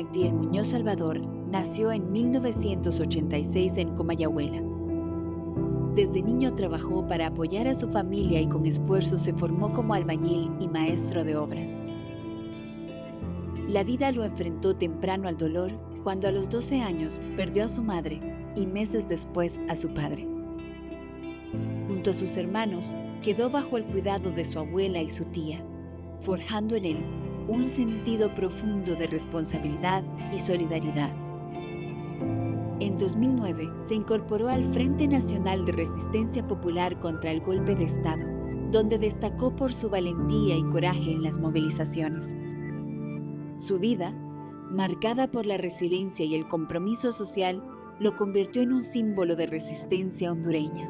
Magdiel Muñoz Salvador nació en 1986 en Comayagüela. Desde niño trabajó para apoyar a su familia y con esfuerzo se formó como albañil y maestro de obras. La vida lo enfrentó temprano al dolor cuando a los 12 años perdió a su madre y meses después a su padre. Junto a sus hermanos, quedó bajo el cuidado de su abuela y su tía, forjando en él un sentido profundo de responsabilidad y solidaridad. En 2009 se incorporó al Frente Nacional de Resistencia Popular contra el Golpe de Estado, donde destacó por su valentía y coraje en las movilizaciones. Su vida, marcada por la resiliencia y el compromiso social, lo convirtió en un símbolo de resistencia hondureña.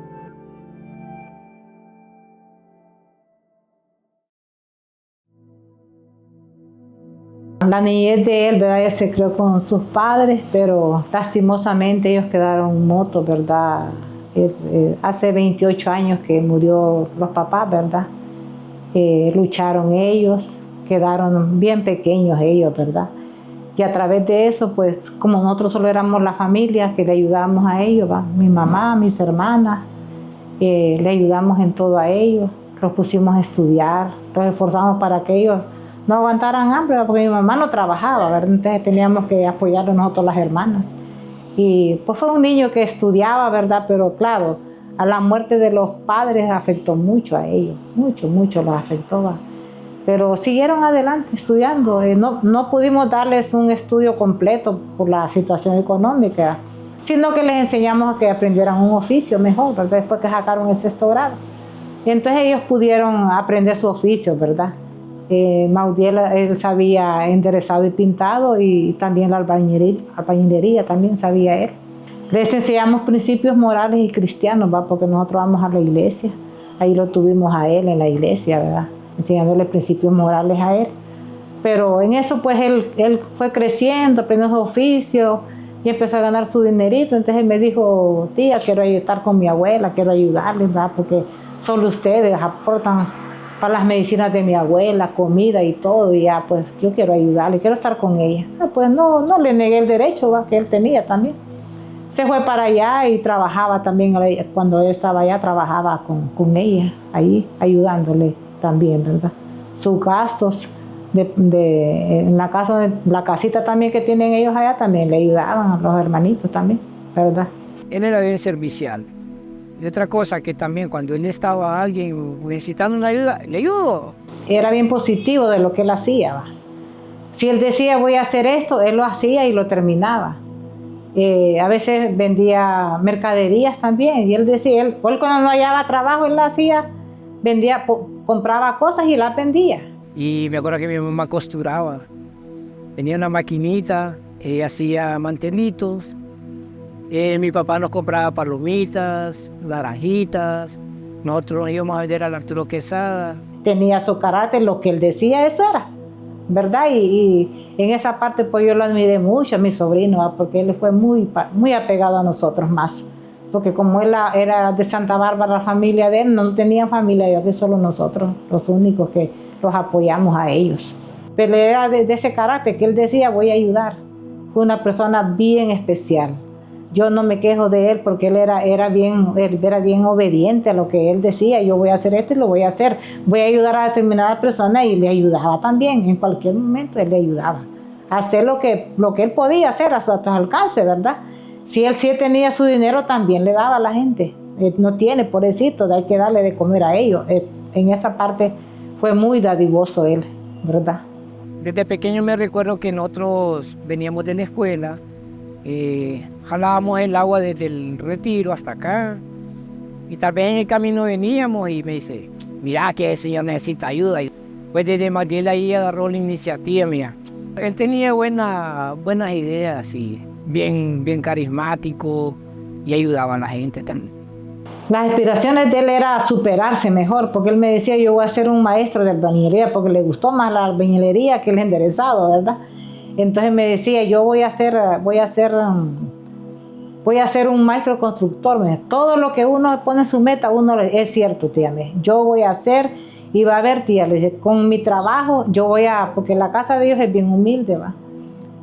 La niñez de él, ¿verdad? Él se crió con sus padres, pero lastimosamente ellos quedaron muertos, ¿verdad? Hace 28 años que murió los papás, ¿verdad? Lucharon ellos, quedaron bien pequeños ellos, ¿verdad? Y a través de eso, pues, como nosotros solo éramos la familia que le ayudábamos a ellos, ¿va? Mi mamá, mis hermanas, le ayudamos en todo a ellos, los pusimos a estudiar, los esforzamos para que ellos no aguantaran hambre, porque mi mamá no trabajaba, ¿verdad? Entonces teníamos que apoyarlo nosotros las hermanas. Y pues fue un niño que estudiaba, ¿verdad? Pero claro, a la muerte de los padres afectó mucho a ellos, mucho los afectó, ¿va? Pero siguieron adelante estudiando. No pudimos darles un estudio completo por la situación económica, sino que les enseñamos a que aprendieran un oficio mejor, ¿verdad? Después que sacaron el 6º grado. Y entonces ellos pudieron aprender su oficio, ¿verdad? Magdiel, él sabía enderezado y pintado, y también la albañilería también sabía él. Les enseñamos principios morales y cristianos, ¿va? Porque nosotros vamos a la iglesia, ahí lo tuvimos a él en la iglesia, ¿verdad? Enseñándole principios morales a él. Pero en eso pues él fue creciendo, aprendió su oficio y empezó a ganar su dinerito. Entonces él me dijo: tía, quiero estar con mi abuela, quiero ayudarles, ¿verdad? Porque solo ustedes aportan para las medicinas de mi abuela, comida y todo, y ya pues yo quiero ayudarle, quiero estar con ella. Pues no le negué el derecho, ¿va? Que él tenía también. Se fue para allá y trabajaba también, cuando él estaba allá trabajaba con ella, ahí ayudándole también, ¿verdad? Sus gastos en la casa, la casita también que tienen ellos allá, también le ayudaban a los hermanitos también, ¿verdad? Él era bien servicial. Y otra cosa que también cuando él estaba a alguien necesitando una ayuda, le ayudó. Era bien positivo de lo que él hacía, ¿va? Si él decía voy a hacer esto, él lo hacía y lo terminaba. A veces vendía mercaderías también, y él decía, él cuando no hallaba trabajo, él lo hacía, vendía, compraba cosas y las vendía. Y me acuerdo que mi mamá costuraba. Tenía una maquinita, ella hacía mantelitos. Mi papá nos compraba palomitas, naranjitas. Nosotros íbamos a vender al Arturo Quesada. Tenía su carácter, lo que él decía, eso era, ¿verdad? Y en esa parte pues yo lo admiré mucho a mi sobrino, ¿va? Porque él fue muy apegado a nosotros más. Porque como él era de Santa Bárbara, la familia de él, no tenía familia, yo que solo nosotros, los únicos que los apoyamos a ellos. Pero era de ese carácter que él decía, voy a ayudar. Fue una persona bien especial. Yo no me quejo de él porque él era bien obediente a lo que él decía. Yo voy a hacer esto y lo voy a hacer. Voy a ayudar a determinada persona, y le ayudaba también. En cualquier momento él le ayudaba a hacer lo que él podía hacer a su alcance, ¿verdad? Si él sí tenía su dinero, también le daba a la gente. No tiene, pobrecito, hay que darle de comer a ellos. En esa parte fue muy dadivoso él, ¿verdad? Desde pequeño me recuerdo que nosotros veníamos de la escuela, jalábamos el agua desde el retiro hasta acá, y tal vez en el camino veníamos y me dice, mira que el señor necesita ayuda. Y pues desde Magdiel ahí agarró la iniciativa mía. Él tenía buenas ideas y bien carismático, y ayudaba a la gente también. Las aspiraciones de él era superarse mejor, porque él me decía, yo voy a ser un maestro de albañilería, porque le gustó más la albañilería que el enderezado, ¿verdad? Entonces me decía, yo voy a ser un maestro constructor. Todo lo que uno pone en su meta, es cierto, tía, yo voy a hacer, y va a ver, tía, le dije, con mi trabajo, yo voy a, porque la casa de ellos es bien humilde, ¿va?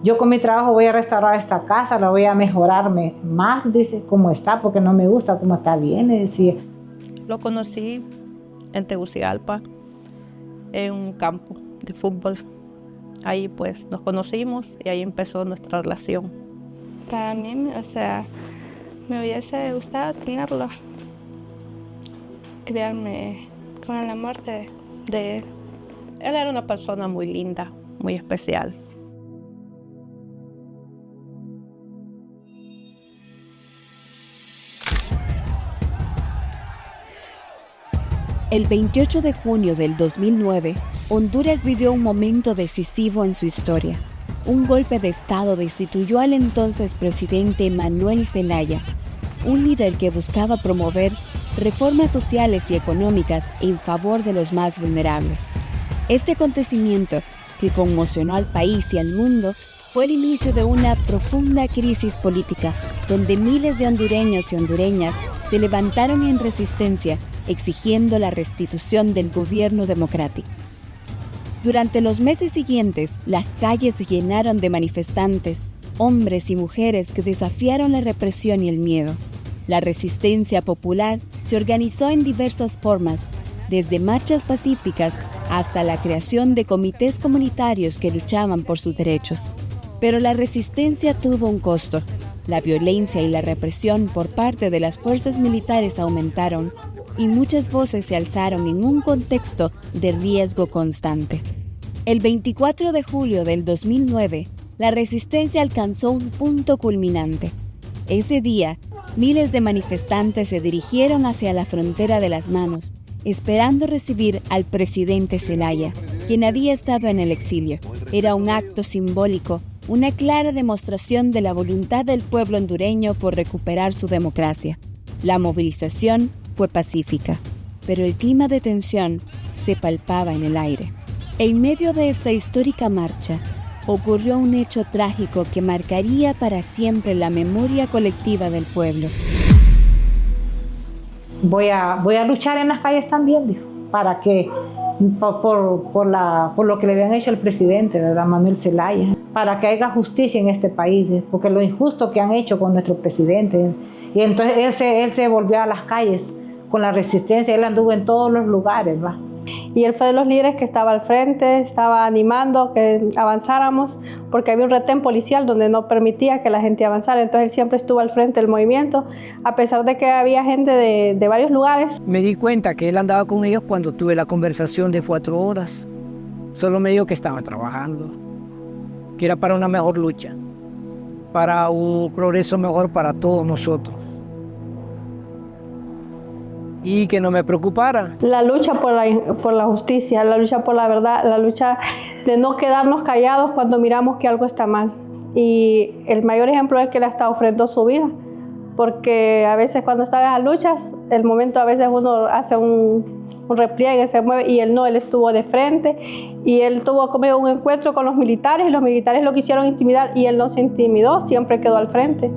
yo con mi trabajo voy a restaurar esta casa, la voy a mejorarme más, dice, como está, porque no me gusta como está bien, decía. Lo conocí en Tegucigalpa, en un campo de fútbol. Ahí pues nos conocimos y ahí empezó nuestra relación. Para mí, o sea, me hubiese gustado tenerlo, criarme con el amor de él. Él era una persona muy linda, muy especial. El 28 de junio del 2009, Honduras vivió un momento decisivo en su historia. Un golpe de Estado destituyó al entonces presidente Manuel Zelaya, un líder que buscaba promover reformas sociales y económicas en favor de los más vulnerables. Este acontecimiento, que conmocionó al país y al mundo, fue el inicio de una profunda crisis política, donde miles de hondureños y hondureñas se levantaron en resistencia exigiendo la restitución del gobierno democrático. Durante los meses siguientes, las calles se llenaron de manifestantes, hombres y mujeres que desafiaron la represión y el miedo. La resistencia popular se organizó en diversas formas, desde marchas pacíficas hasta la creación de comités comunitarios que luchaban por sus derechos. Pero la resistencia tuvo un costo. La violencia y la represión por parte de las fuerzas militares aumentaron, y muchas voces se alzaron en un contexto de riesgo constante. El 24 de julio del 2009, la resistencia alcanzó un punto culminante. Ese día, miles de manifestantes se dirigieron hacia la frontera de Las Manos, esperando recibir al presidente Zelaya, quien había estado en el exilio. Era un acto simbólico, una clara demostración de la voluntad del pueblo hondureño por recuperar su democracia. La movilización fue pacífica, pero el clima de tensión se palpaba en el aire. En medio de esta histórica marcha, ocurrió un hecho trágico que marcaría para siempre la memoria colectiva del pueblo. Voy a luchar en las calles también, dijo, para que, por lo que le habían hecho al presidente, ¿verdad? Manuel Zelaya, para que haya justicia en este país, porque lo injusto que han hecho con nuestro presidente. Y entonces él se volvió a las calles con la resistencia, él anduvo en todos los lugares, ¿va? Y él fue de los líderes que estaba al frente, estaba animando que avanzáramos, porque había un retén policial donde no permitía que la gente avanzara. Entonces él siempre estuvo al frente del movimiento, a pesar de que había gente de varios lugares. Me di cuenta que él andaba con ellos cuando tuve la conversación de 4 horas. Solo me dijo que estaba trabajando, que era para una mejor lucha, para un progreso mejor para todos nosotros. Y que no me preocupara. La lucha por la justicia, la lucha por la verdad, la lucha de no quedarnos callados cuando miramos que algo está mal. Y el mayor ejemplo es que él ha estado ofrendando su vida, porque a veces cuando está en las luchas, el momento a veces uno hace un repliegue, se mueve, y él no, él estuvo de frente, y él tuvo conmigo un encuentro con los militares, y los militares lo quisieron intimidar, y él no se intimidó, siempre quedó al frente.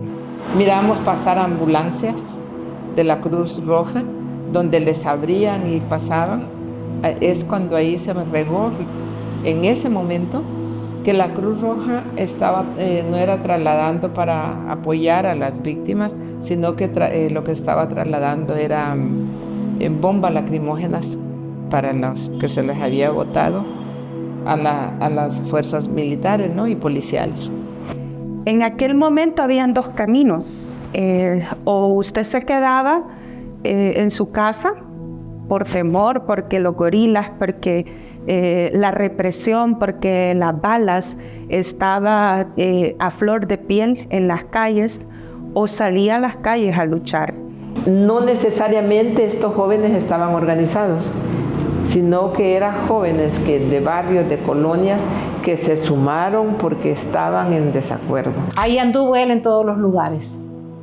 Miramos pasar ambulancias de la Cruz Roja, donde les abrían y pasaban. Es cuando ahí se me regó, en ese momento, que la Cruz Roja no era trasladando para apoyar a las víctimas, sino que lo que estaba trasladando era bombas lacrimógenas para los que se les había agotado a las fuerzas militares, ¿no? Y policiales. En aquel momento habían 2 caminos. O usted se quedaba en su casa por temor, porque los gorilas, porque la represión, porque las balas estaban a flor de piel en las calles, o salía a las calles a luchar. No necesariamente estos jóvenes estaban organizados, sino que eran jóvenes de barrios, de colonias, que se sumaron porque estaban en desacuerdo. Ahí anduvo él en todos los lugares,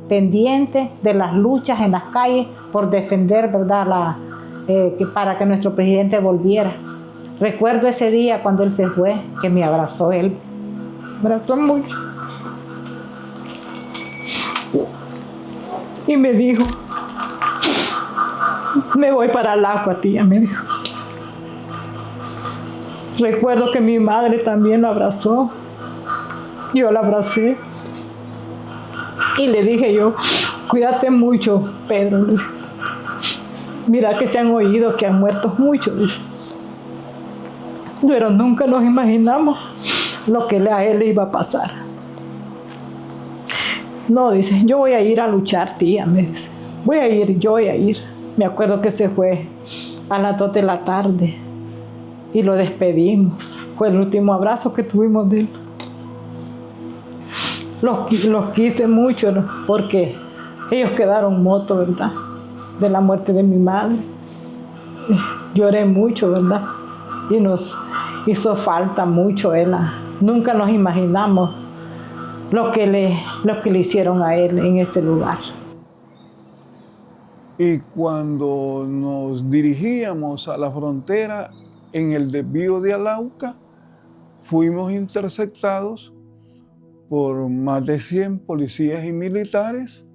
pendiente de las luchas en las calles por defender, ¿verdad?, para que nuestro presidente volviera. Recuerdo ese día cuando él se fue, que me abrazó él. Me abrazó mucho. Y me dijo, me voy para el agua, tía, me dijo. Recuerdo que mi madre también lo abrazó. Yo la abracé y le dije yo, cuídate mucho, Pedro. Mira que se han oído que han muerto muchos, dice. Pero nunca nos imaginamos lo que a él le iba a pasar. No, dice, yo voy a ir a luchar, tía, me dice. Yo voy a ir. Me acuerdo que se fue a las 2 de la tarde y lo despedimos. Fue el último abrazo que tuvimos de él. Los quise mucho, ¿no? Porque ellos quedaron muertos, ¿verdad? De la muerte de mi madre. Lloré mucho, ¿verdad? Y nos hizo falta mucho él. Nunca nos imaginamos lo que le hicieron a él en ese lugar. Y cuando nos dirigíamos a la frontera en el desvío de Arauca, fuimos interceptados por más de 100 policías y militares,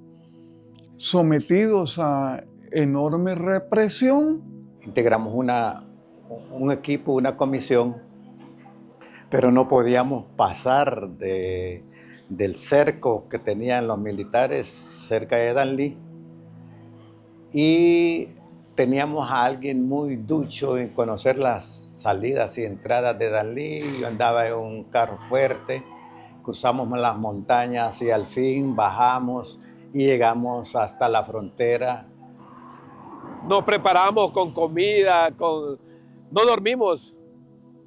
sometidos a enorme represión. Integramos un equipo, una comisión, pero no podíamos pasar del cerco que tenían los militares cerca de Danlí. Y teníamos a alguien muy ducho en conocer las salidas y entradas de Danlí. Yo andaba en un carro fuerte, cruzamos las montañas y al fin bajamos y llegamos hasta la frontera. Nos preparamos con comida, no dormimos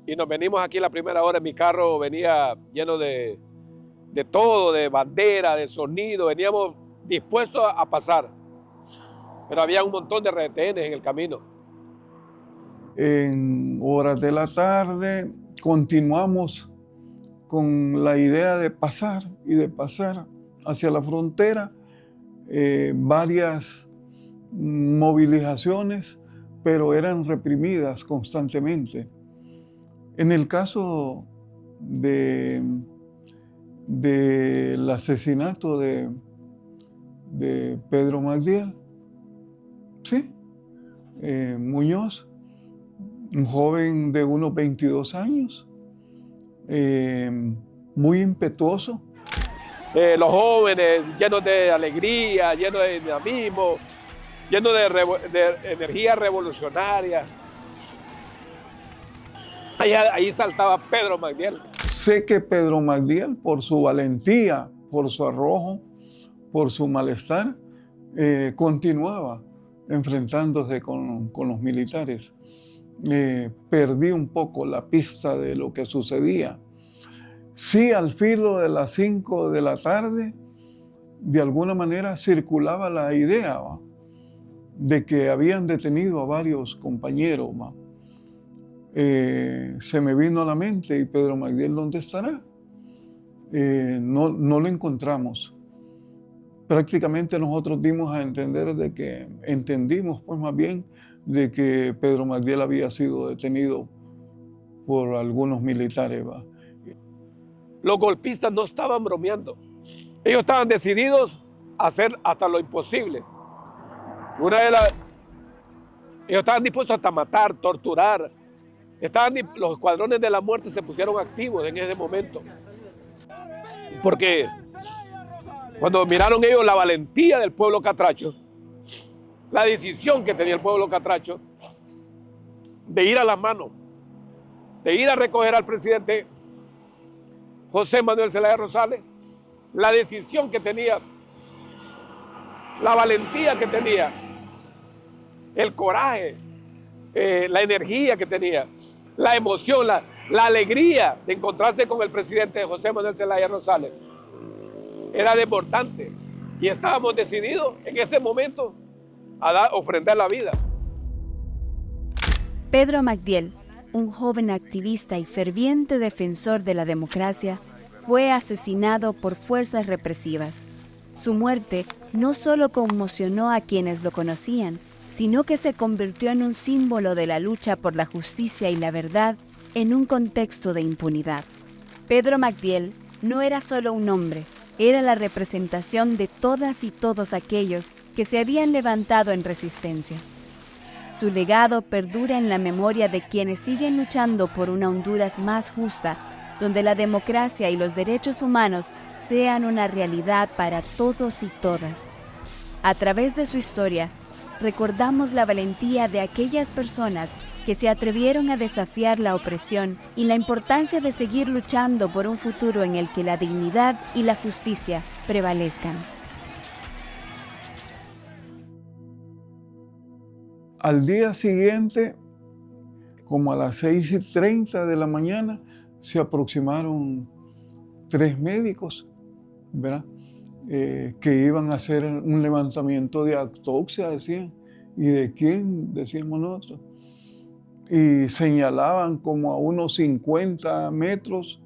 y nos venimos aquí la primera hora. Mi carro venía lleno de todo, de bandera, de sonido. Veníamos dispuestos a pasar, pero había un montón de retenes en el camino. En horas de la tarde continuamos con la idea de pasar hacia la frontera. Varias movilizaciones, pero eran reprimidas constantemente. En el caso del asesinato de Pedro Magdiel, sí, Muñoz, un joven de unos 22 años, muy impetuoso. Los jóvenes llenos de alegría, llenos de dinamismo, llenos de energía revolucionaria. Ahí saltaba Pedro Magdiel. Sé que Pedro Magdiel, por su valentía, por su arrojo, por su malestar, continuaba enfrentándose con los militares. Perdí un poco la pista de lo que sucedía. Sí, al filo de las 5 de la tarde, de alguna manera circulaba la idea de que habían detenido a varios compañeros. Se me vino a la mente, ¿y Pedro Magdiel dónde estará? No lo encontramos. Prácticamente nosotros dimos a entender entendimos pues más bien de que Pedro Magdiel había sido detenido por algunos militares. Los golpistas no estaban bromeando. Ellos estaban decididos a hacer hasta lo imposible. Ellos estaban dispuestos hasta matar, torturar. Los escuadrones de la muerte se pusieron activos en ese momento. Porque cuando miraron ellos la valentía del pueblo catracho, la decisión que tenía el pueblo catracho de ir a la mano, de ir a recoger al presidente José Manuel Zelaya Rosales, la decisión que tenía, la valentía que tenía, el coraje, la energía que tenía, la emoción, la alegría de encontrarse con el presidente José Manuel Zelaya Rosales, era desbordante. Y estábamos decididos en ese momento a ofrendar la vida. Pedro Magdiel, un joven activista y ferviente defensor de la democracia, fue asesinado por fuerzas represivas. Su muerte no solo conmocionó a quienes lo conocían, sino que se convirtió en un símbolo de la lucha por la justicia y la verdad en un contexto de impunidad. Pedro Magdiel no era solo un hombre, era la representación de todas y todos aquellos que se habían levantado en resistencia. Su legado perdura en la memoria de quienes siguen luchando por una Honduras más justa donde la democracia y los derechos humanos sean una realidad para todos y todas. A través de su historia, recordamos la valentía de aquellas personas que se atrevieron a desafiar la opresión y la importancia de seguir luchando por un futuro en el que la dignidad y la justicia prevalezcan. Al día siguiente, como a las 6:30 de la mañana, se aproximaron 3 médicos, ¿verdad? Que iban a hacer un levantamiento de autopsia, decían. ¿Y de quién? Decíamos nosotros. Y señalaban como a unos 50 metros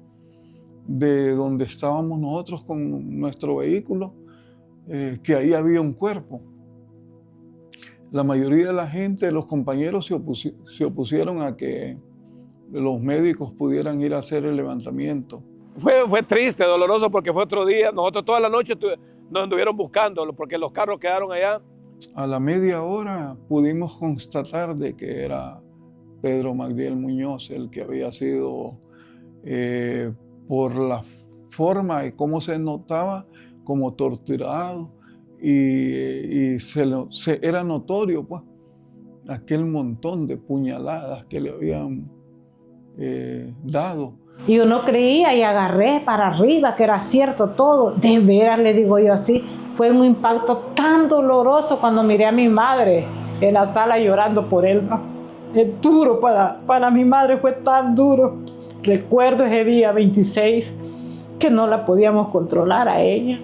de donde estábamos nosotros con nuestro vehículo, que ahí había un cuerpo. La mayoría de la gente, los compañeros, se opusieron a que los médicos pudieran ir a hacer el levantamiento. Fue triste, doloroso, porque fue otro día. Nosotros toda la noche nos anduvieron buscando, porque los carros quedaron allá. A la media hora pudimos constatar de que era Pedro Magdiel Muñoz el que había sido, por la forma y cómo se notaba, como torturado. Y era notorio, pues, aquel montón de puñaladas que le habían dado. Y uno creía y agarré para arriba que era cierto todo. De veras, le digo yo así, fue un impacto tan doloroso cuando miré a mi madre en la sala llorando por él. Es duro para mi madre, fue tan duro. Recuerdo ese día 26 que no la podíamos controlar a ella.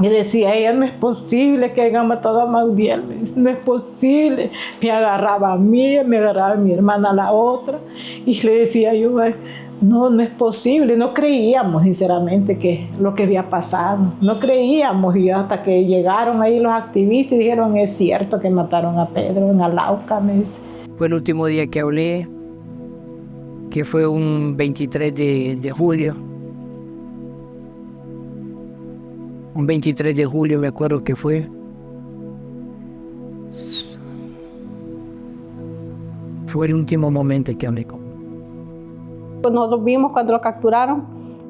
Y decía ella, no es posible que hayan matado a Magdiel, no es posible. Me agarraba a mí, me agarraba a mi hermana a la otra, y le decía yo, no es posible. No creíamos sinceramente que lo que había pasado, no creíamos, y hasta que llegaron ahí los activistas y dijeron, es cierto que mataron a Pedro en Arauca, me dice. Fue el último día que hablé, que fue un 23 de julio. Un 23 de julio me acuerdo que fue. Fue el último momento que hablé con él. Nosotros vimos cuando lo capturaron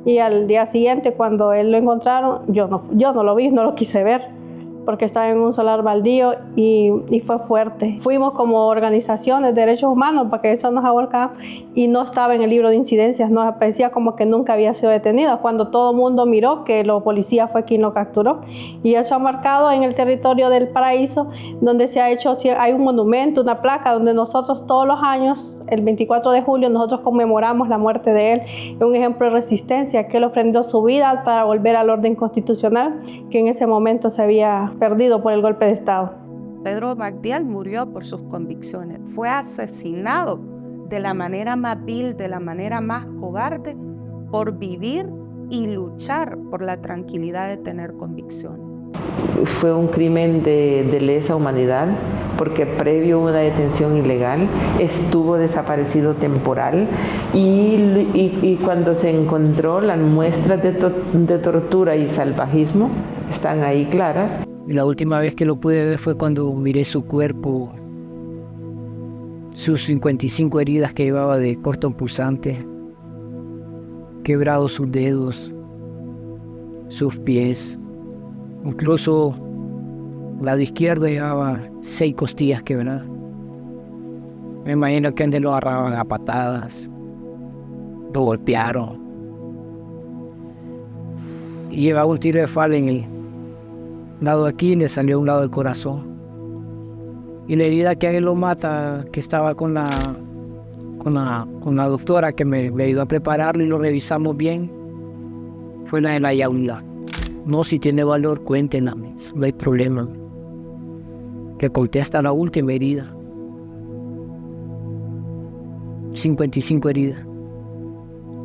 y al día siguiente cuando él lo encontraron, yo no lo vi, no lo quise ver porque estaba en un solar baldío y fue fuerte. Fuimos como organizaciones de derechos humanos para que eso nos aborcara y no estaba en el libro de incidencias, nos parecía como que nunca había sido detenido, cuando todo el mundo miró que la policía fue quien lo capturó. Y eso ha marcado en el territorio del Paraíso, donde hay un monumento, una placa, donde nosotros todos los años, el 24 de julio, nosotros conmemoramos la muerte de él. Es un ejemplo de resistencia, que él ofrendó su vida para volver al orden constitucional, que en ese momento se había perdido por el golpe de Estado. Pedro Magdiel murió por sus convicciones. Fue asesinado de la manera más vil, de la manera más cobarde, por vivir y luchar por la tranquilidad de tener convicciones. Fue un crimen de lesa humanidad porque previo a una detención ilegal estuvo desaparecido temporal y cuando se encontró las muestras de tortura y salvajismo están ahí claras. Y la última vez que lo pude ver fue cuando miré su cuerpo, sus 55 heridas que llevaba de cordón pulsante, quebrados sus dedos, sus pies. Incluso el lado izquierdo llevaba 6 costillas quebradas. Me imagino que antes lo agarraban a patadas, lo golpearon. Y llevaba un tiro de fal en el lado de aquí y le salió a un lado del corazón. Y la herida que a él lo mata, que estaba con la doctora que me ayudó a prepararlo y lo revisamos bien, fue la de la yaula. No, si tiene valor, cuéntenla, no hay problema. Que corté hasta la última herida. 55 heridas.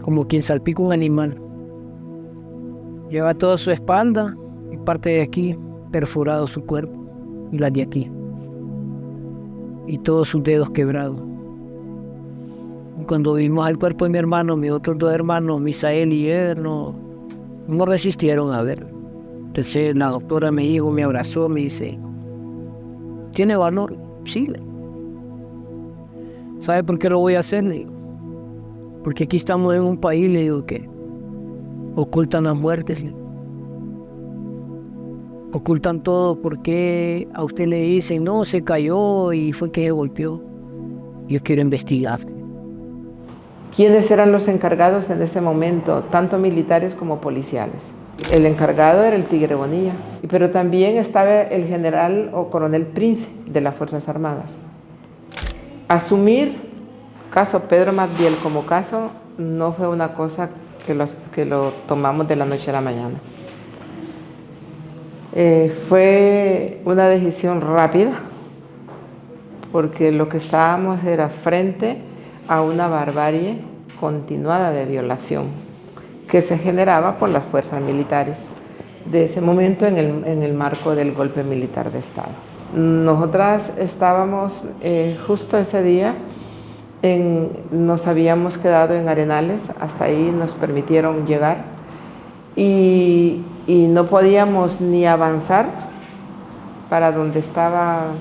Como quien salpica un animal. Lleva toda su espalda y parte de aquí, perforado su cuerpo, y la de aquí. Y todos sus dedos quebrados. Y cuando vimos al cuerpo de mi hermano, mis otros 2 hermanos, Misael y Eder, no resistieron a ver. Entonces la doctora me dijo, me abrazó, me dice, ¿tiene valor? Sí. ¿Sabe por qué lo voy a hacer? Le digo, Porque aquí estamos en un país, le digo, que ocultan las muertes. Ocultan todo porque a usted le dicen, no, se cayó y fue que se golpeó. Yo quiero investigar. ¿Quiénes eran los encargados en ese momento, tanto militares como policiales? El encargado era el Tigre Bonilla, pero también estaba el general o coronel Prince de las Fuerzas Armadas. Asumir caso Pedro Magdiel como caso no fue una cosa que lo tomamos de la noche a la mañana. Fue una decisión rápida, porque lo que estábamos era frente a una barbarie continuada de violación que se generaba por las fuerzas militares de ese momento en el marco del golpe militar de Estado. Nosotras estábamos justo ese día, nos habíamos quedado en Arenales, hasta ahí nos permitieron llegar y no podíamos ni avanzar para donde estaban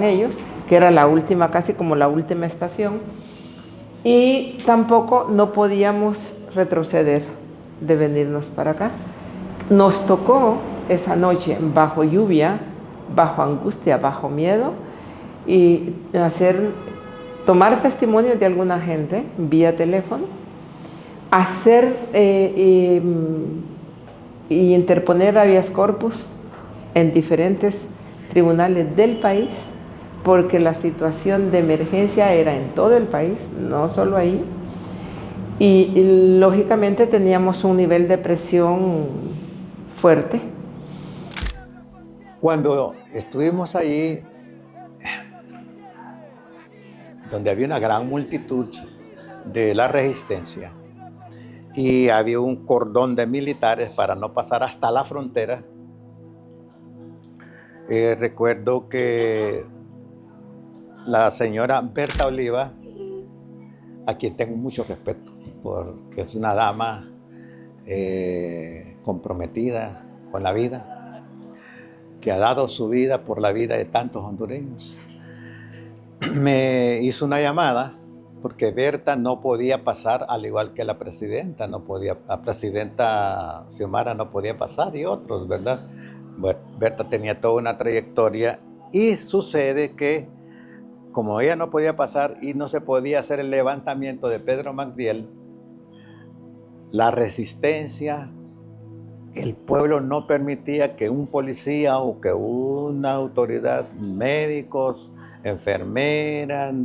ellos, que era la última, casi como la última estación, y tampoco no podíamos retroceder de venirnos para acá. Nos tocó esa noche bajo lluvia, bajo angustia, bajo miedo, y tomar testimonio de alguna gente vía teléfono, y interponer habeas corpus en diferentes tribunales del país, porque la situación de emergencia era en todo el país, no solo ahí, y lógicamente teníamos un nivel de presión fuerte. Cuando estuvimos allí, donde había una gran multitud de la resistencia y había un cordón de militares para no pasar hasta la frontera, recuerdo que la señora Berta Oliva, a quien tengo mucho respeto, porque es una dama comprometida con la vida, que ha dado su vida por la vida de tantos hondureños, me hizo una llamada porque Berta no podía pasar, al igual que la presidenta, la presidenta Xiomara no podía pasar y otros, ¿verdad? Bueno, Berta tenía toda una trayectoria y sucede que como ella no podía pasar y no se podía hacer el levantamiento de Pedro Magdiel, la resistencia, el pueblo no permitía que un policía o que una autoridad, médicos, enfermeras,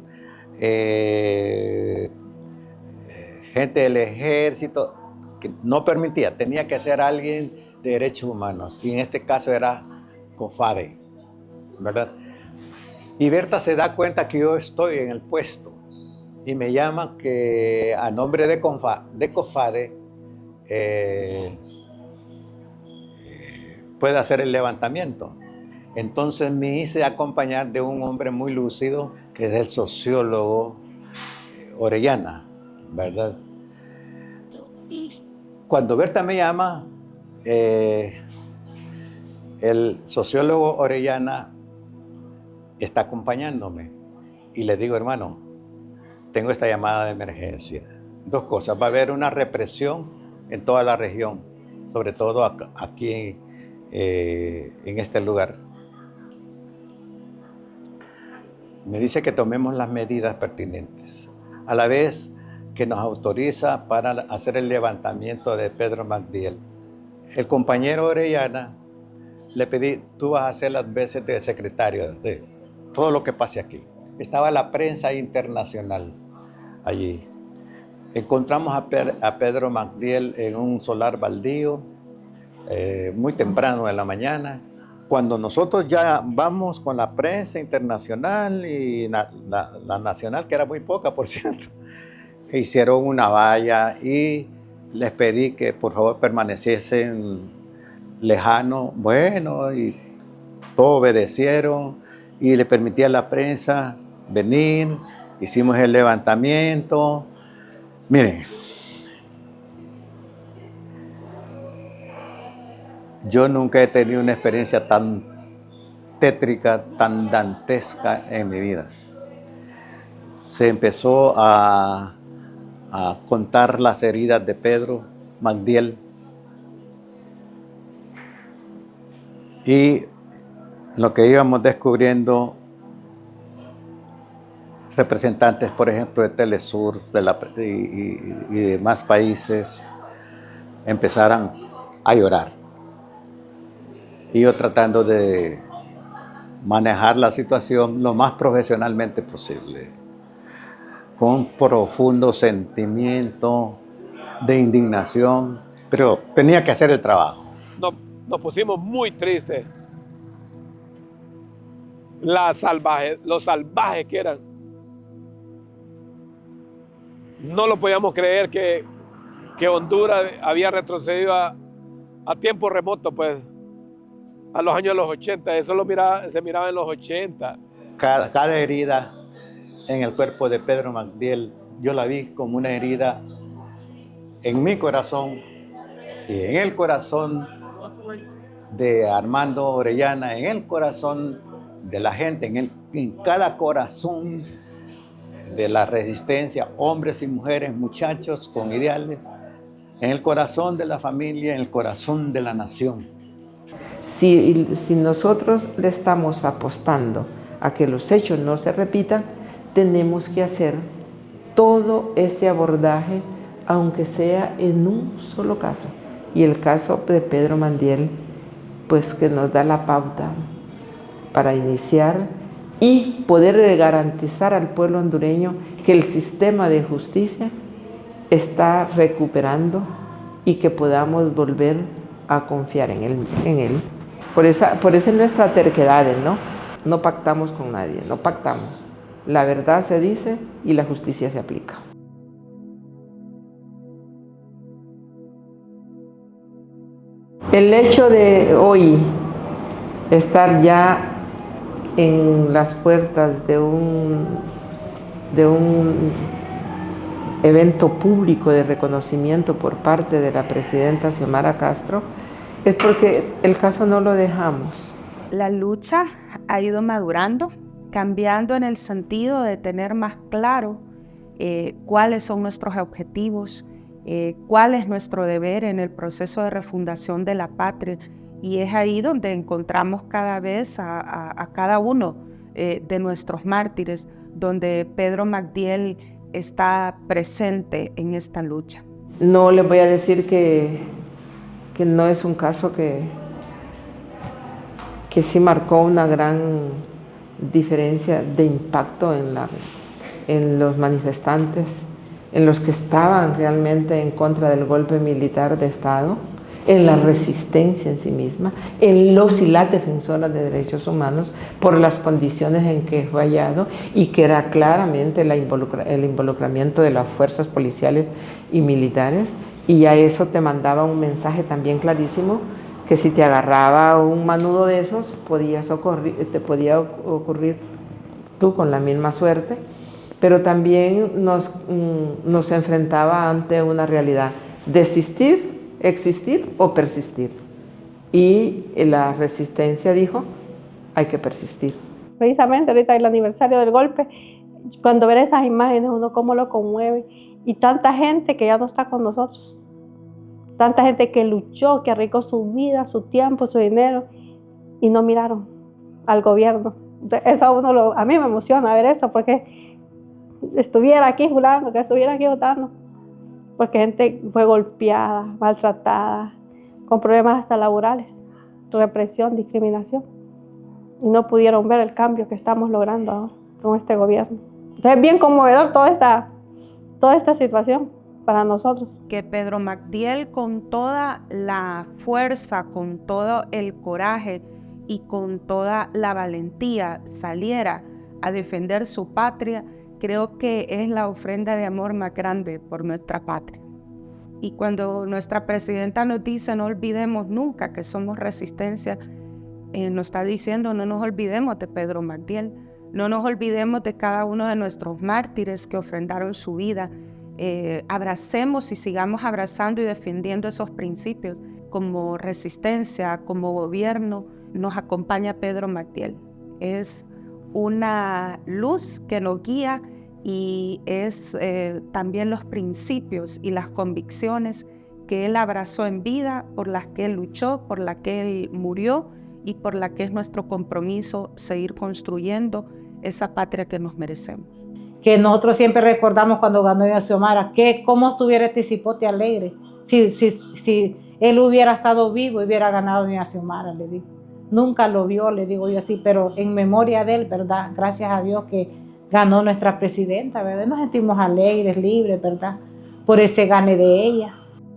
gente del ejército, que no permitía, tenía que ser alguien de derechos humanos, y en este caso era COFADE, ¿verdad? Y Berta se da cuenta que yo estoy en el puesto y me llama que a nombre de COFADE puede hacer el levantamiento. Entonces me hice acompañar de un hombre muy lúcido, que es el sociólogo Orellana, ¿verdad? Cuando Berta me llama, el sociólogo Orellana está acompañándome y le digo, hermano, tengo esta llamada de emergencia. Dos cosas, va a haber una represión en toda la región, sobre todo aquí en este lugar. Me dice que tomemos las medidas pertinentes, a la vez que nos autoriza para hacer el levantamiento de Pedro Magdiel. El compañero Orellana le pedí, tú vas a hacer las veces de secretario de todo lo que pase aquí. Estaba la prensa internacional allí. Encontramos a Pedro Magdiel en un solar baldío, muy temprano en la mañana. Cuando nosotros ya vamos con la prensa internacional y la nacional, que era muy poca, por cierto, hicieron una valla y les pedí que por favor permaneciesen lejanos. Bueno, y todos obedecieron y le permití a la prensa venir. Hicimos el levantamiento. Miren, yo nunca he tenido una experiencia tan tétrica, tan dantesca en mi vida. Se empezó a a contar las heridas de Pedro Magdiel. Y lo que íbamos descubriendo, representantes, por ejemplo, de Telesur y demás países, empezaran a llorar. Y yo tratando de manejar la situación lo más profesionalmente posible, con un profundo sentimiento de indignación, pero tenía que hacer el trabajo. Nos pusimos muy tristes. Los salvajes que eran. No lo podíamos creer que Honduras había retrocedido a tiempo remoto, pues, a los años de los 80. Eso se miraba en los 80. Cada herida en el cuerpo de Pedro Magdiel, yo la vi como una herida en mi corazón y en el corazón de Armando Orellana, en el corazón de la gente, en cada corazón de la resistencia, hombres y mujeres, muchachos con ideales, en el corazón de la familia, en el corazón de la nación. Si nosotros le estamos apostando a que los hechos no se repitan, tenemos que hacer todo ese abordaje, aunque sea en un solo caso. Y el caso de Pedro Magdiel, pues que nos da la pauta para iniciar y poder garantizar al pueblo hondureño que el sistema de justicia está recuperando y que podamos volver a confiar en él. Por esa es nuestra terquedad, ¿no? No pactamos con nadie, no pactamos. La verdad se dice y la justicia se aplica. El hecho de hoy estar ya en las puertas de un evento público de reconocimiento por parte de la presidenta Xiomara Castro es porque el caso no lo dejamos. La lucha ha ido madurando, cambiando en el sentido de tener más claro cuáles son nuestros objetivos, cuál es nuestro deber en el proceso de refundación de la patria. Y es ahí donde encontramos cada vez a cada uno de nuestros mártires, donde Pedro Magdiel está presente en esta lucha. No les voy a decir que no es un caso que sí marcó una gran diferencia de impacto en los manifestantes, en los que estaban realmente en contra del golpe militar de Estado, en la resistencia en sí misma, en los y las defensoras de derechos humanos por las condiciones en que fue hallado y que era claramente el involucramiento de las fuerzas policiales y militares, y a eso te mandaba un mensaje también clarísimo que si te agarraba un manudo de esos te podía ocurrir tú con la misma suerte, pero también nos enfrentaba ante una realidad: desistir, existir o persistir. Y la resistencia dijo: hay que persistir. Precisamente ahorita el aniversario del golpe, cuando ver esas imágenes uno cómo lo conmueve, y tanta gente que ya no está con nosotros, tanta gente que luchó, que arriesgó su vida, su tiempo, su dinero, y no miraron al gobierno. Eso a mí me emociona ver eso, porque estuviera aquí jurando, que estuviera aquí votando, porque gente fue golpeada, maltratada, con problemas hasta laborales, represión, discriminación, y no pudieron ver el cambio que estamos logrando ahora con este gobierno. Entonces es bien conmovedor toda esta situación para nosotros. Que Pedro Magdiel, con toda la fuerza, con todo el coraje y con toda la valentía, saliera a defender su patria, creo que es la ofrenda de amor más grande por nuestra patria. Y cuando nuestra presidenta nos dice: no olvidemos nunca que somos resistencia, nos está diciendo: no nos olvidemos de Pedro Magdiel, no nos olvidemos de cada uno de nuestros mártires que ofrendaron su vida. Abracemos y sigamos abrazando y defendiendo esos principios. Como resistencia, como gobierno, nos acompaña Pedro Magdiel. Es una luz que nos guía y es también los principios y las convicciones que él abrazó en vida, por las que él luchó, por las que él murió y por la que es nuestro compromiso seguir construyendo esa patria que nos merecemos. Que nosotros siempre recordamos cuando ganó Doña Xiomara, que cómo estuviera este cipote alegre, si él hubiera estado vivo y hubiera ganado Doña Xiomara, le digo. Nunca lo vio, le digo yo así, pero en memoria de él, ¿verdad? Gracias a Dios que ganó nuestra presidenta, ¿verdad? Nos sentimos alegres, libres, ¿verdad? Por ese gane de ella.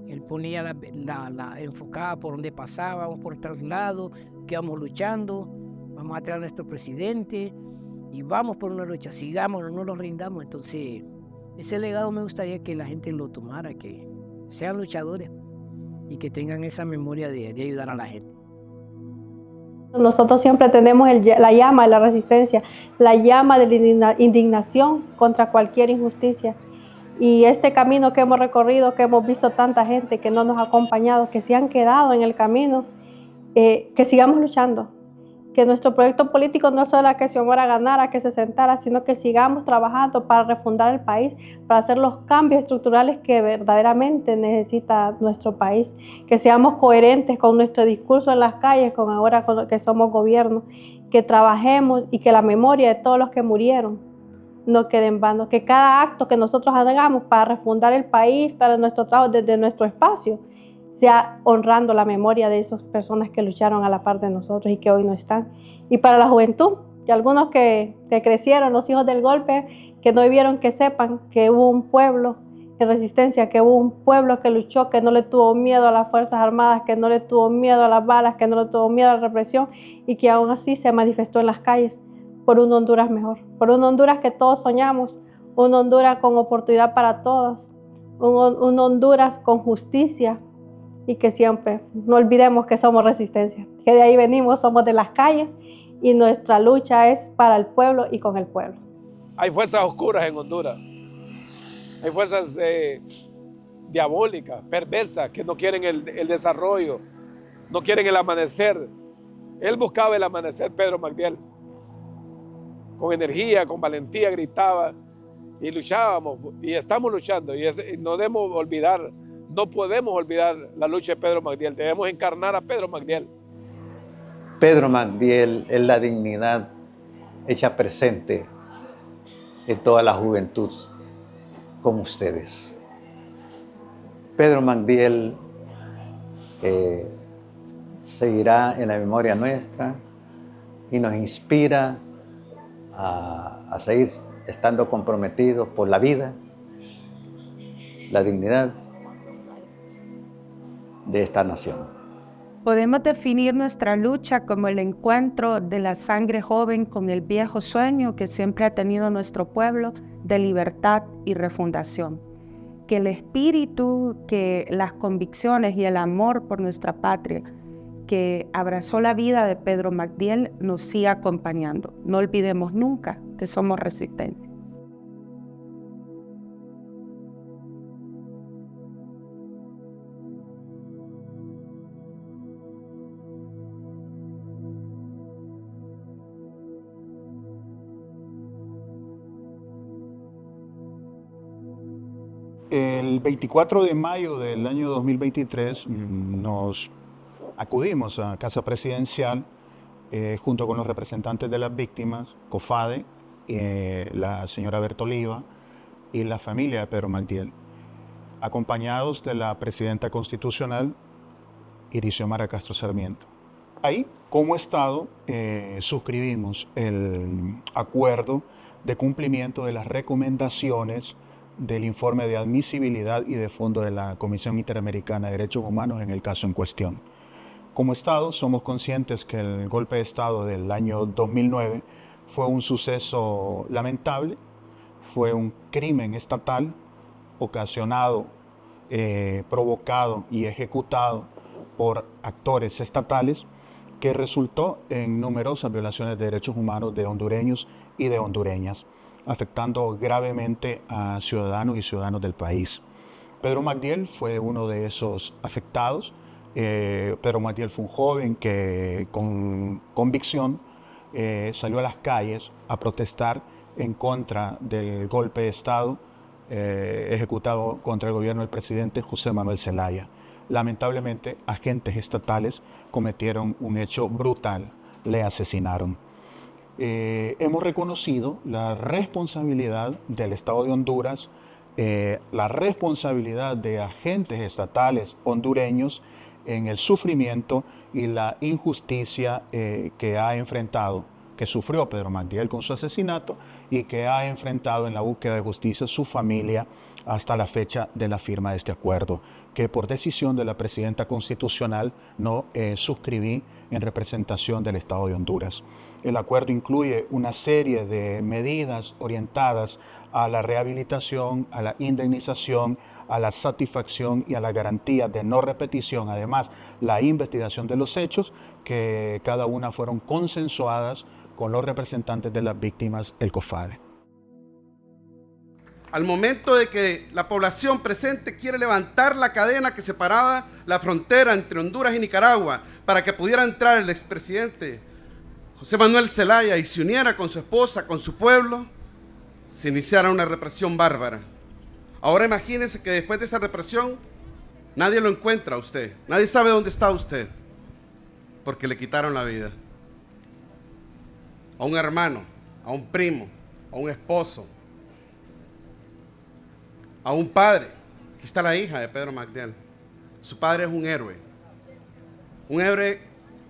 Él ponía la enfocada por donde pasábamos, por todos lados, que vamos luchando, vamos a traer a nuestro presidente y vamos por una lucha, sigamos, no nos rindamos. Entonces, ese legado me gustaría que la gente lo tomara, que sean luchadores y que tengan esa memoria de ayudar a la gente. Nosotros siempre tenemos la llama de la resistencia, la llama de la indignación contra cualquier injusticia. Y este camino que hemos recorrido, que hemos visto tanta gente que no nos ha acompañado, que se han quedado en el camino, que sigamos luchando. Que nuestro proyecto político no es solo que Xiomara ganara, que se sentara, sino que sigamos trabajando para refundar el país, para hacer los cambios estructurales que verdaderamente necesita nuestro país. Que seamos coherentes con nuestro discurso en las calles, con ahora que somos gobierno. Que trabajemos y que la memoria de todos los que murieron no quede en vano, que cada acto que nosotros hagamos para refundar el país, para nuestro trabajo, desde nuestro espacio, sea honrando la memoria de esas personas que lucharon a la par de nosotros y que hoy no están. Y para la juventud, que algunos que crecieron, los hijos del golpe, que no vivieron, que sepan que hubo un pueblo en resistencia, que hubo un pueblo que luchó, que no le tuvo miedo a las Fuerzas Armadas, que no le tuvo miedo a las balas, que no le tuvo miedo a la represión y que aún así se manifestó en las calles por un Honduras mejor, por un Honduras que todos soñamos, un Honduras con oportunidad para todos, un Honduras con justicia y que siempre no olvidemos que somos resistencia, que de ahí venimos, somos de las calles y nuestra lucha es para el pueblo y con el pueblo. Hay fuerzas oscuras en Honduras, hay fuerzas diabólicas, perversas, que no quieren el desarrollo, no quieren el amanecer. Él buscaba el amanecer, Pedro Magdiel. Con energía, con valentía gritaba y luchábamos y estamos luchando y no debemos olvidar, no podemos olvidar la lucha de Pedro Magdiel, debemos encarnar a Pedro Magdiel. Pedro Magdiel es la dignidad hecha presente en toda la juventud como ustedes. Pedro Magdiel seguirá en la memoria nuestra y nos inspira a seguir estando comprometidos por la vida, la dignidad de esta nación. Podemos definir nuestra lucha como el encuentro de la sangre joven con el viejo sueño que siempre ha tenido nuestro pueblo de libertad y refundación. Que el espíritu, que las convicciones y el amor por nuestra patria que abrazó la vida de Pedro Magdiel nos siga acompañando. No olvidemos nunca que somos resistencia. El 24 de mayo del año 2023 nos acudimos a Casa Presidencial junto con los representantes de las víctimas, COFADE, la señora Bertoliva y la familia de Pedro Magdiel, acompañados de la presidenta constitucional, Xiomara Castro Sarmiento. Ahí, como Estado, suscribimos el acuerdo de cumplimiento de las recomendaciones del informe de admisibilidad y de fondo de la Comisión Interamericana de Derechos Humanos en el caso en cuestión. Como Estado, somos conscientes que el golpe de Estado del año 2009 fue un suceso lamentable, fue un crimen estatal ocasionado, provocado y ejecutado por actores estatales que resultó en numerosas violaciones de derechos humanos de hondureños y de hondureñas, afectando gravemente a ciudadanos y ciudadanos del país. Pedro Magdiel fue uno de esos afectados. Pedro Magdiel fue un joven que con convicción salió a las calles a protestar en contra del golpe de Estado ejecutado contra el gobierno del presidente José Manuel Zelaya. Lamentablemente, agentes estatales cometieron un hecho brutal, le asesinaron. Hemos reconocido la responsabilidad del Estado de Honduras, la responsabilidad de agentes estatales hondureños en el sufrimiento y la injusticia que ha enfrentado, que sufrió Pedro Magdiel con su asesinato y que ha enfrentado en la búsqueda de justicia su familia hasta la fecha de la firma de este acuerdo, que por decisión de la presidenta constitucional no suscribí en representación del Estado de Honduras. El acuerdo incluye una serie de medidas orientadas a la rehabilitación, a la indemnización, a la satisfacción y a la garantía de no repetición. Además, la investigación de los hechos, que cada una fueron consensuadas con los representantes de las víctimas, el COFADE. Al momento de que la población presente quiere levantar la cadena que separaba la frontera entre Honduras y Nicaragua para que pudiera entrar el expresidente José Manuel Zelaya y se uniera con su esposa, con su pueblo, se iniciara una represión bárbara. Ahora imagínense que después de esa represión nadie lo encuentra a usted, nadie sabe dónde está usted, porque le quitaron la vida. A un hermano, a un primo, a un esposo, a un padre. Aquí está la hija de Pedro Magdiel. Su padre es un héroe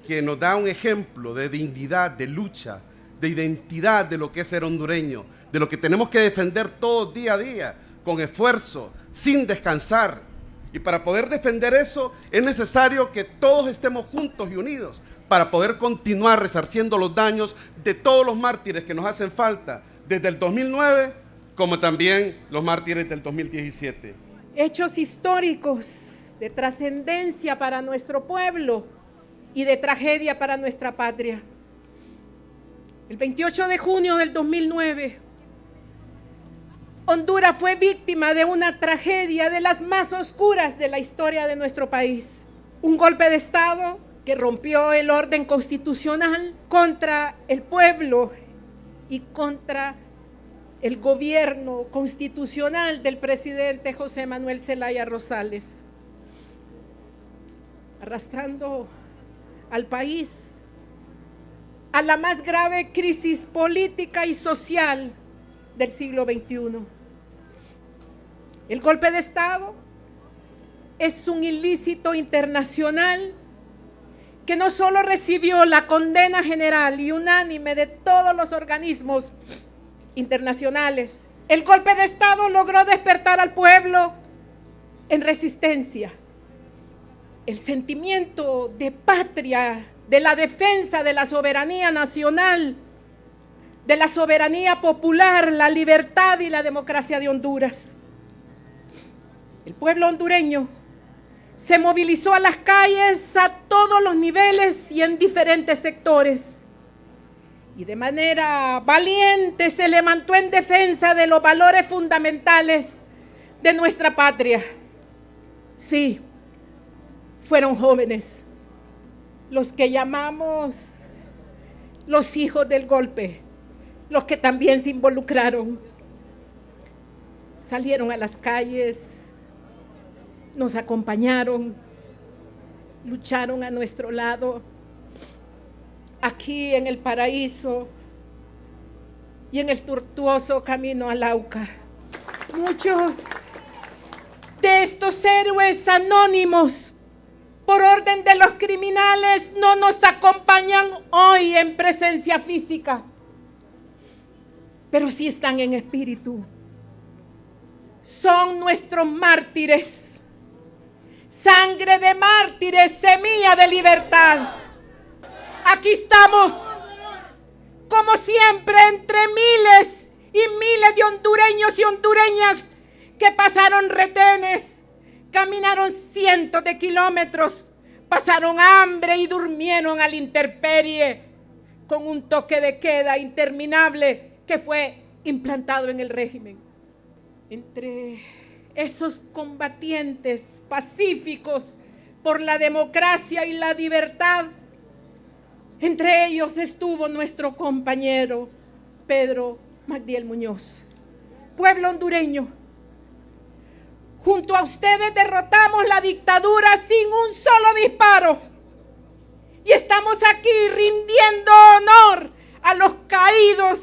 que nos da un ejemplo de dignidad, de lucha, de identidad de lo que es ser hondureño, de lo que tenemos que defender todos día a día, con esfuerzo, sin descansar. Y para poder defender eso es necesario que todos estemos juntos y unidos para poder continuar resarciendo los daños de todos los mártires que nos hacen falta desde el 2009, como también los mártires del 2017. Hechos históricos de trascendencia para nuestro pueblo y de tragedia para nuestra patria. El 28 de junio del 2009, Honduras fue víctima de una tragedia de las más oscuras de la historia de nuestro país. Un golpe de Estado que rompió el orden constitucional contra el pueblo y contra el gobierno constitucional del presidente José Manuel Zelaya Rosales, arrastrando al país a la más grave crisis política y social del siglo XXI. El golpe de Estado es un ilícito internacional que no solo recibió la condena general y unánime de todos los organismos internacionales. El golpe de Estado logró despertar al pueblo en resistencia. El sentimiento de patria, de la defensa de la soberanía nacional, de la soberanía popular, la libertad y la democracia de Honduras. El pueblo hondureño se movilizó a las calles a todos los niveles y en diferentes sectores. Y de manera valiente se levantó en defensa de los valores fundamentales de nuestra patria. Sí, fueron jóvenes, los que llamamos los hijos del golpe, los que también se involucraron. Salieron a las calles, nos acompañaron, lucharon a nuestro lado, aquí en el paraíso y en el tortuoso camino al Lauca. Muchos de estos héroes anónimos, por orden de los criminales, no nos acompañan hoy en presencia física, pero sí están en espíritu. Son nuestros mártires. Sangre de mártires, semilla de libertad. Aquí estamos, como siempre, entre miles y miles de hondureños y hondureñas que pasaron retenes, caminaron cientos de kilómetros, pasaron hambre y durmieron a la intemperie con un toque de queda interminable que fue implantado en el régimen. Entre esos combatientes pacíficos por la democracia y la libertad, entre ellos estuvo nuestro compañero Pedro Magdiel Muñoz. Pueblo hondureño, junto a ustedes derrotamos la dictadura sin un solo disparo. Y estamos aquí rindiendo honor a los caídos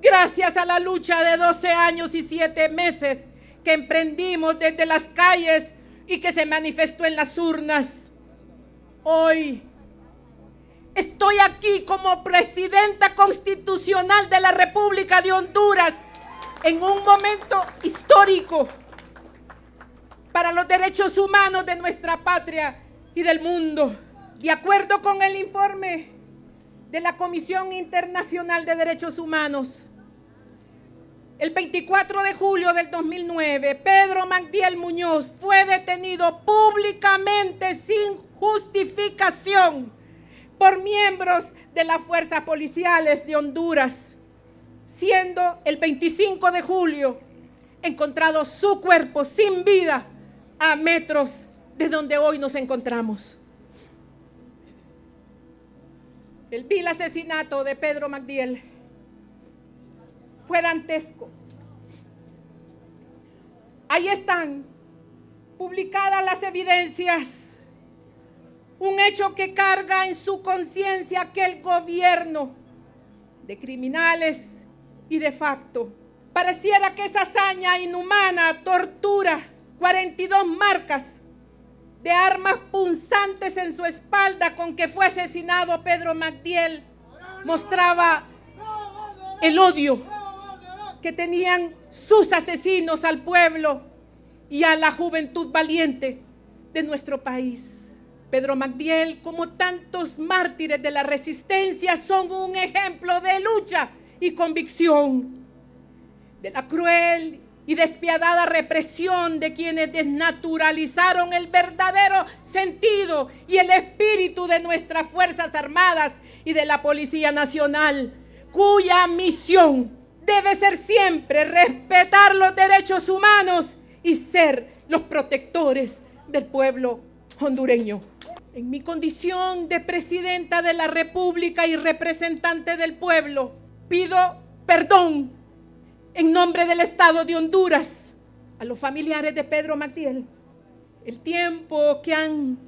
gracias a la lucha de 12 años y 7 meses que emprendimos desde las calles y que se manifestó en las urnas. Hoy estoy aquí como presidenta constitucional de la República de Honduras en un momento histórico para los derechos humanos de nuestra patria y del mundo. De acuerdo con el informe de la Comisión Internacional de Derechos Humanos, el 24 de julio del 2009, Pedro Magdiel Muñoz fue detenido públicamente sin justificación por miembros de las fuerzas policiales de Honduras, siendo el 25 de julio encontrado su cuerpo sin vida a metros de donde hoy nos encontramos. El vil asesinato de Pedro Magdiel fue dantesco. Ahí están publicadas las evidencias, un hecho que carga en su conciencia aquel gobierno de criminales y de facto. Pareciera que esa hazaña inhumana, tortura, 42 marcas de armas punzantes en su espalda con que fue asesinado Pedro Magdiel, mostraba el odio que tenían sus asesinos al pueblo y a la juventud valiente de nuestro país. Pedro Magdiel, como tantos mártires de la resistencia, son un ejemplo de lucha y convicción, de la cruel y despiadada represión de quienes desnaturalizaron el verdadero sentido y el espíritu de nuestras Fuerzas Armadas y de la Policía Nacional, cuya misión debe ser siempre respetar los derechos humanos y ser los protectores del pueblo hondureño. En mi condición de presidenta de la República y representante del pueblo, pido perdón en nombre del Estado de Honduras a los familiares de Pedro Magdiel. El tiempo que han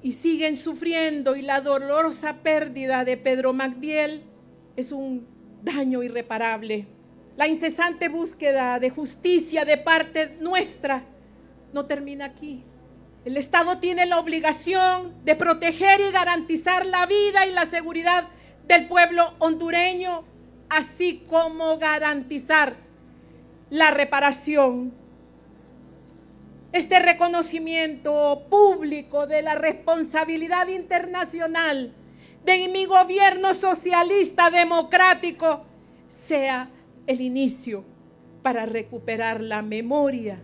y siguen sufriendo y la dolorosa pérdida de Pedro Magdiel es un daño irreparable. La incesante búsqueda de justicia de parte nuestra no termina aquí. El Estado tiene la obligación de proteger y garantizar la vida y la seguridad del pueblo hondureño, así como garantizar la reparación. Este reconocimiento público de la responsabilidad internacional de mi gobierno socialista democrático sea el inicio para recuperar la memoria,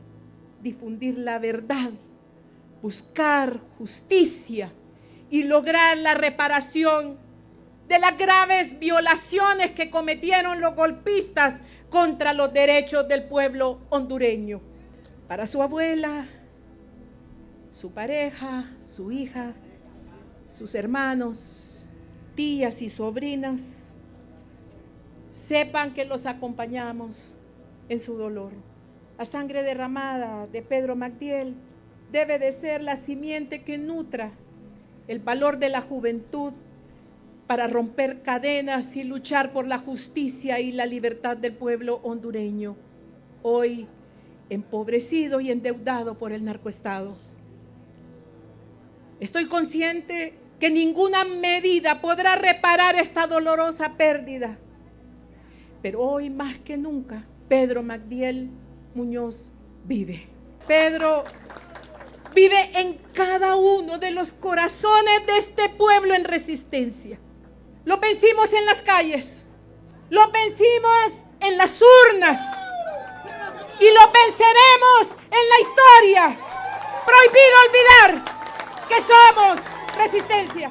difundir la verdad, buscar justicia y lograr la reparación de las graves violaciones que cometieron los golpistas contra los derechos del pueblo hondureño. Para su abuela, su pareja, su hija, sus hermanos, tías y sobrinas, sepan que los acompañamos en su dolor. La sangre derramada de Pedro Magdiel debe de ser la simiente que nutra el valor de la juventud para romper cadenas y luchar por la justicia y la libertad del pueblo hondureño, hoy empobrecido y endeudado por el narcoestado. Estoy consciente que ninguna medida podrá reparar esta dolorosa pérdida, pero hoy más que nunca, Pedro Magdiel Muñoz vive. Pedro vive en cada uno de los corazones de este pueblo en resistencia. Lo vencimos en las calles, lo vencimos en las urnas y lo venceremos en la historia. Prohibido olvidar que somos resistencia.